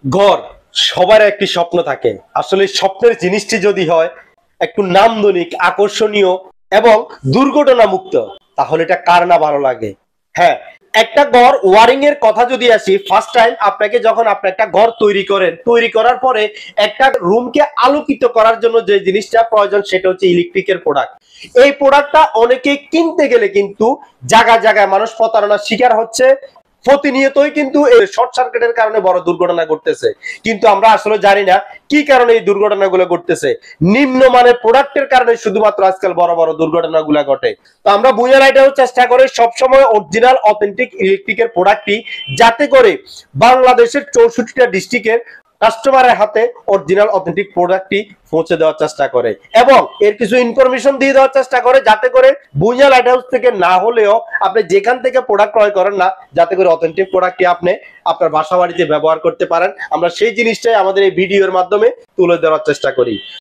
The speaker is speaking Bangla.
ঘর সবার একটি স্বপ্ন থাকে। আসলে স্বপ্নের জিনিসটি যদি হয় একটু নান্দনিক, আকর্ষণীয় এবং দুর্ঘটনা মুক্ত, তাহলে এটা কার না ভালো লাগে। হ্যাঁ, একটা ঘর ওয়ারিং এর কথা যদি আসি, ফার্স্ট টাইম আপনাকে যখন আপনি একটা ঘর তৈরি করেন, তৈরি করার পরে একটা রুমকে আলোকিত করার জন্য যে জিনিসটা প্রয়োজন সেটা হচ্ছে ইলেকট্রিকের প্রোডাক্ট। এই প্রোডাক্টটা অনেকে কিনতে গেলে কিন্তু জায়গায় জায়গায় মানুষ প্রতারণার শিকার হচ্ছে। প্রতিনিয়তই কিন্তু এই শর্ট সার্কিটের কারণে বড় দুর্ঘটনা ঘটতেছে, কিন্তু আমরা আসলে জানি না কি কারণে এই দুর্ঘটনাগুলো ঘটতেছে। নিম্নমানের প্রোডাক্টের কারণে শুধুমাত্র আজকাল বড় বড় দুর্ঘটনাগুলো ঘটে। তো আমরা বুঝে লাইটাও চেষ্টা করি সবসময় অরিজিনাল অথেন্টিক ইলেকট্রিকের প্রোডাক্টটি, যাতে করে বাংলাদেশের 64টা ডিস্ট্রিক্টের কাস্টমারের হাতে অরিজিনাল অথেন্টিক প্রোডাক্টটি পৌঁছে দেওয়ার চেষ্টা করে এবং এর কিছু ইনফরমেশন দিয়ে দেওয়ার চেষ্টা করে, যাতে করে বুইয়া লাইট হাউস থেকে না হলেও আপনি যেখান থেকে প্রোডাক্ট ক্রয় করেন না, যাতে করে অথেন্টিক প্রোডাক্টটি আপনি আপনার বাসা বাড়িতে ব্যবহার করতে পারেন। আমরা সেই জিনিসটাই আমাদের এই ভিডিওর মাধ্যমে তুলে ধরার চেষ্টা করি।